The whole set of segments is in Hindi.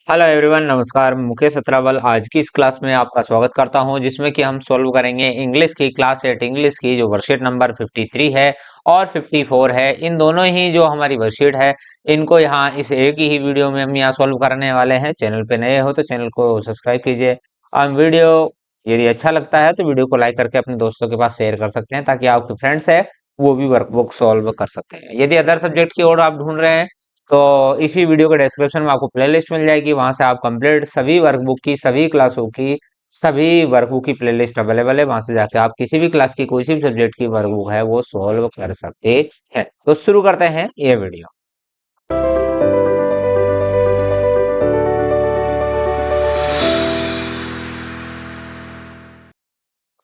हेलो एवरीवन, नमस्कार। मुकेश अत्रा आज की इस क्लास में आपका स्वागत करता हूं, जिसमें कि हम सॉल्व करेंगे इंग्लिश की क्लास 8 इंग्लिश की जो वर्कशीट नंबर 53 है और 54 है। इन दोनों ही जो हमारी वर्कशीट है, इनको यहाँ इस एक ही वीडियो में हम यहाँ सॉल्व करने वाले हैं। चैनल पे नए हो तो चैनल को सब्सक्राइब कीजिए और वीडियो यदि अच्छा लगता है तो वीडियो को लाइक करके अपने दोस्तों के पास शेयर कर सकते हैं, ताकि आपके फ्रेंड्स है वो भी वर्कबुक सॉल्व कर सकते हैं। यदि अदर सब्जेक्ट की ओर आप ढूंढ रहे हैं तो इसी वीडियो के डिस्क्रिप्शन में आपको प्लेलिस्ट मिल जाएगी। वहां से आप कंप्लीट सभी वर्कबुक की, सभी क्लासों की, सभी वर्कबुक की प्लेलिस्ट अवेलेबल है। वहां से जाके आप किसी भी क्लास की कोई सी भी सब्जेक्ट की वर्कबुक है वो सॉल्व कर सकते हैं। तो शुरू करते हैं ये वीडियो।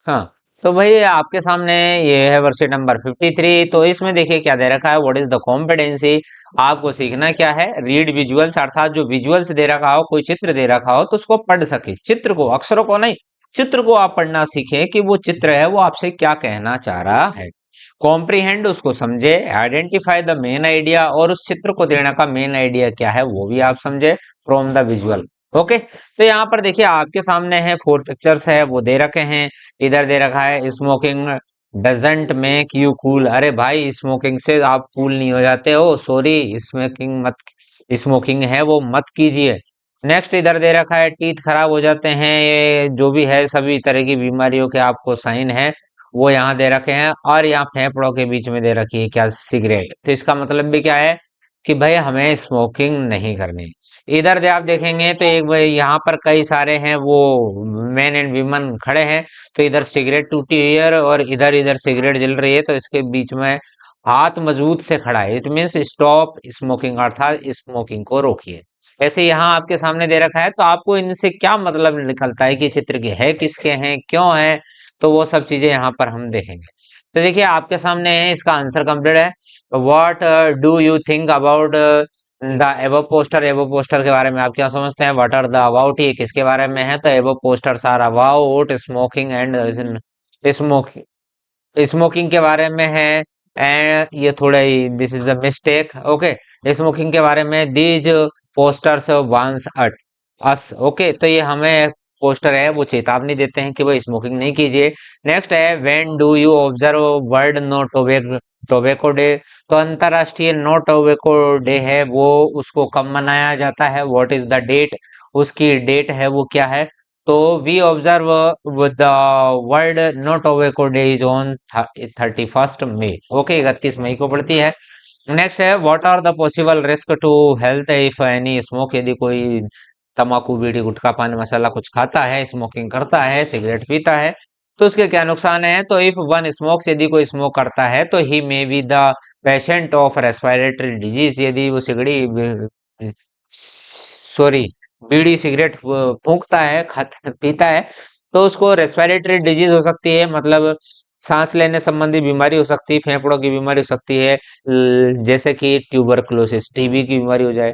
हाँ, तो भाई आपके सामने ये है वर्कशीट नंबर 53। तो इसमें देखिए क्या दे रखा है, व्हाट इज द कॉम्पिटेंसी। आपको सीखना क्या है, रीड विजुअल्स, अर्थात जो विजुअल्स दे रखा हो, कोई चित्र दे रखा हो तो उसको पढ़ सके। चित्र को, अक्षरों को नहीं, चित्र को आप पढ़ना सीखें कि वो चित्र है वो आपसे क्या कहना चाह रहा है। कॉम्प्रीहेंड, उसको समझे। आइडेंटिफाई द मेन आइडिया, और उस चित्र को देने का मेन आइडिया क्या है वो भी आप समझे फ्रॉम द विजुअल। ओके, तो यहाँ पर देखिए आपके सामने है 4 पिक्चर्स है वो दे रखे हैं। इधर दे रखा है smoking doesn't make you cool. अरे भाई, स्मोकिंग से आप कूल नहीं हो जाते हो, सॉरी, स्मोकिंग मत, स्मोकिंग है वो मत कीजिए। नेक्स्ट इधर दे रखा है टीथ खराब हो जाते हैं, ये जो भी है सभी तरह की बीमारियों के आपको साइन है वो यहाँ दे रखे हैं। और यहाँ फेफड़ों के बीच में दे रखी है क्या, सिगरेट। तो इसका मतलब भी क्या है कि भाई हमें स्मोकिंग नहीं करनी। इधर दे आप देखेंगे तो एक भाई यहाँ पर कई सारे हैं वो मेन एंड वीमन खड़े हैं। तो इधर सिगरेट टूटी हुई है और इधर इधर सिगरेट जल रही है, तो इसके बीच में हाथ मजबूत से खड़ा है। इट मीन्स स्टॉप स्मोकिंग, अर्थात स्मोकिंग को रोकिए। ऐसे यहाँ आपके सामने दे रखा है, तो आपको इनसे क्या मतलब निकलता है कि चित्र के है किसके हैं, क्यों है, तो वो सब चीजें यहाँ पर हम देखेंगे। तो देखिए आपके सामने है, इसका आंसर कंप्लीट है। What do you think about the above poster. Above poster के बारे में आप क्या समझते हैं। व्हाट आर द अबाउट, ये किसके बारे में है, तो above posters are about smoking and smoking, smoking के बारे में है। एंड ये थोड़ा ही, this is the mistake. Okay, smoking के बारे में, दीज पोस्टर्स वांस अट अस। ओके, तो ये हमें पोस्टर है वो चेतावनी देते हैं कि भाई स्मोकिंग नहीं कीजिए। नेक्स्ट है, when do you observe world no tobacco day. तो अंतरराष्ट्रीय नो टोबैको डे है वो, उसको कब मनाया जाता है, व्हाट इज द डेट, उसकी डेट है वो क्या है। तो we observe the world no tobacco day is on 31 May. Okay, 31 मई को पड़ती है। नेक्स्ट है, what are the possible risk to health if any smoke. यदि कोई तम्बाकू, बीड़ी, गुटखा, पान मसाला कुछ खाता है, स्मोकिंग करता है, सिगरेट पीता है, तो उसके क्या नुकसान है। तो इफ वन स्मोक्स, यदि कोई स्मोक करता है तो he may be the patient of respiratory disease. यदि वो सिगड़ी, सॉरी, बीड़ी सिगरेट फूंकता है, खाता पीता है, तो उसको रेस्पिरेटरी डिजीज हो सकती है, मतलब सांस लेने संबंधी बीमारी हो सकती है, फेफड़ों की बीमारी हो सकती है, जैसे कि ट्यूबरकुलोसिस, टीबी की बीमारी हो जाए।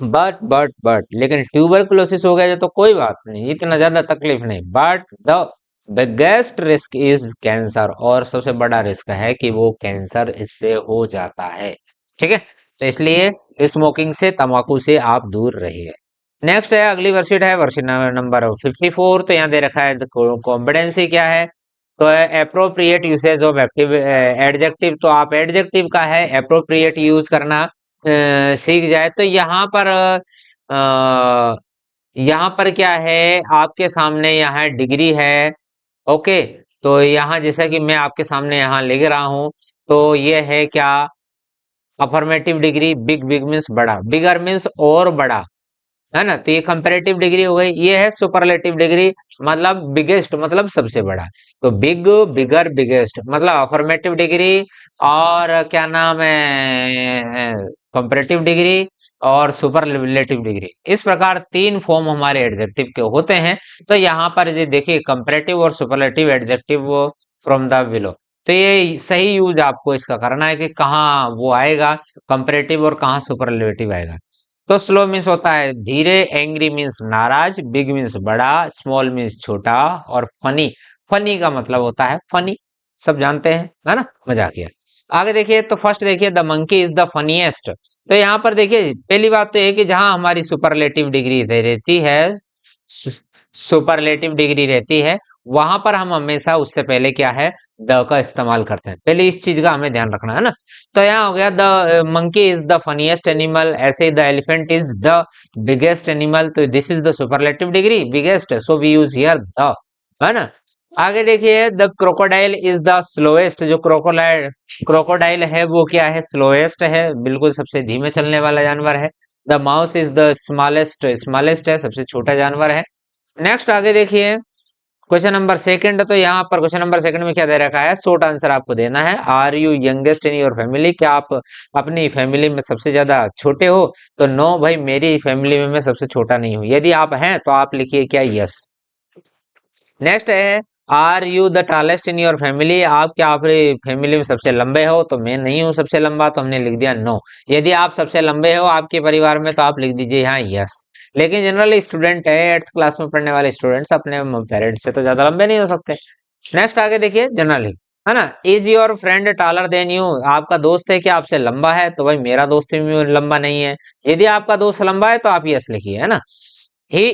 बट लेकिन ट्यूबरकुलोसिस हो गया तो कोई बात नहीं, इतना ज्यादा तकलीफ नहीं। But the biggest risk is cancer, और सबसे बड़ा रिस्क है कि वो कैंसर इससे हो जाता है। ठीक है, तो इसलिए स्मोकिंग से, तंबाकू से आप दूर रहिए। नेक्स्ट है, अगली वर्कशीट है, वर्कशीट नंबर 54। तो यहाँ दे रखा है कॉम्पिटेंसी क्या है। तो appropriate usage of active adjective. तो आप एडजेक्टिव का है अप्रोप्रिएट यूज करना सीख जाए। तो यहाँ पर क्या है, आपके सामने यहाँ डिग्री है। ओके, तो यहाँ जैसा कि मैं आपके सामने यहाँ लिख रहा हूँ, तो ये है क्या, affirmative degree. Big, big means बड़ा, बिगर मीन्स और बड़ा, है ना। तो ये कंपैरेटिव डिग्री हो गई। ये है सुपरलेटिव डिग्री, मतलब बिगेस्ट, मतलब सबसे बड़ा। तो बिग, बिगर, बिगेस्ट, मतलब अफर्मेटिव डिग्री और क्या नाम है, कंपैरेटिव डिग्री और सुपरलेटिव डिग्री। इस प्रकार 3 फॉर्म हमारे एडजेक्टिव के होते हैं। तो यहाँ पर ये देखिए, कंपैरेटिव और superlative adjective from the below. तो ये सही यूज आपको इसका करना है कि कहाँ वो आएगा कंपैरेटिव और कहाँ सुपरलेटिव आएगा। तो स्लो मीन्स होता है धीरे, एंग्री मीन्स नाराज, बिग मीन्स बड़ा, स्मॉल मीन्स छोटा, और फनी, फनी का मतलब होता है फनी, सब जानते हैं, है ना, मजाकिया। आगे देखिए तो फर्स्ट देखिए the monkey is the funniest. तो यहाँ पर देखिए पहली बात तो ये कि जहां हमारी सुपरलेटिव डिग्री रहती है, सुपरलेटिव डिग्री रहती है, वहां पर हम हमेशा उससे पहले क्या है, द का इस्तेमाल करते हैं। पहले इस चीज का हमें ध्यान रखना है ना। तो यहाँ हो गया the monkey is the funniest animal, ऐसे the elephant is the biggest animal. तो this is the superlative degree biggest, so we use here the, है ना। आगे देखिए the crocodile is the slowest. जो क्रोकोडाइल है वो क्या है, स्लोएस्ट है, बिल्कुल सबसे धीमे चलने वाला जानवर है। The mouse is the smallest, smallest है, सबसे छोटा जानवर है। नेक्स्ट आगे देखिए क्वेश्चन नंबर सेकंड। तो यहाँ पर क्वेश्चन नंबर सेकंड में क्या दे रखा है, शॉर्ट आंसर आपको देना है। Are you youngest in your family, क्या आप अपनी फैमिली में सबसे ज्यादा छोटे हो? तो नो भाई, मेरी फैमिली में मैं सबसे छोटा नहीं हूँ। यदि आप हैं तो आप लिखिए क्या, यस। नेक्स्ट है are you the tallest in your family, आप क्या अपनी फैमिली में सबसे लंबे हो? तो मैं नहीं हूँ सबसे लंबा, तो हमने लिख दिया नो। यदि आप सबसे लंबे हो आपके परिवार में तो आप लिख दीजिए यहाँ यस। लेकिन जनरली स्टूडेंट है, 8th क्लास में पढ़ने वाले स्टूडेंट्स अपने पेरेंट्स से तो ज्यादा लंबे नहीं हो सकते। नेक्स्ट आगे देखिए जनरली, है ना। Is your friend taller than you, आपका दोस्त है क्या आपसे लंबा है? तो भाई मेरा दोस्त भी लंबा नहीं है। यदि आपका दोस्त लंबा है तो आप यस लिखिए, है ना। He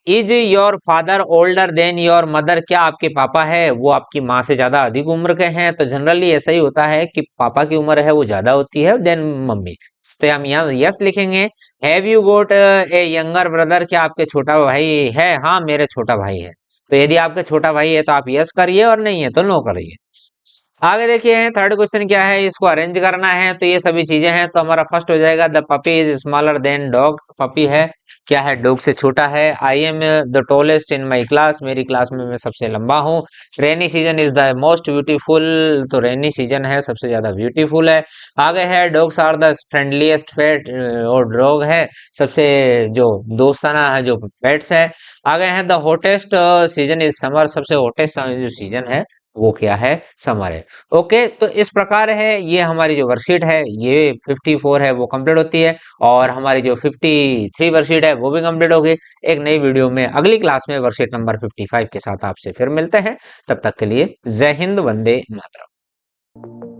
is your father older than your mother, क्या आपके पापा है वो आपकी माँ से ज्यादा अधिक उम्र के हैं? तो जनरली ऐसा ही होता है कि पापा की उम्र है वो ज्यादा होती है देन मम्मी। तो हम यहाँ यस लिखेंगे। Have you got A younger brother, क्या आपके छोटा भाई है? हाँ मेरे छोटा भाई है। तो यदि आपके छोटा भाई है तो आप यस करिए, और नहीं है तो नो करिए। आगे देखिए थर्ड क्वेश्चन क्या है, इसको अरेंज करना है। तो ये सभी चीजें हैं, तो हमारा फर्स्ट हो जाएगा the puppy is smaller than dog, puppy है क्या है, डॉग से छोटा है। I am the tallest in my class, मेरी क्लास में मैं सबसे लंबा हूँ। Rainy season is the most beautiful, तो रेनी सीजन है सबसे ज्यादा ब्यूटीफुल है। आगे है डॉग्स आर द फ्रेंडलीएस्ट पेट, और डॉग है सबसे जो दोस्ताना है जो पेट्स है। आगे है the hottest season is summer, सबसे हॉटेस्ट जो सीजन है वो क्या है, समर है। ओके, तो इस प्रकार है ये हमारी जो वर्कशीट है, ये 54 है वो कंप्लीट होती है, और हमारी जो 53 वर्कशीट है वो भी कंप्लीट होगी। एक नई वीडियो में अगली क्लास में वर्कशीट नंबर 55 के साथ आपसे फिर मिलते हैं। तब तक के लिए जय हिंद, वंदे मातरम।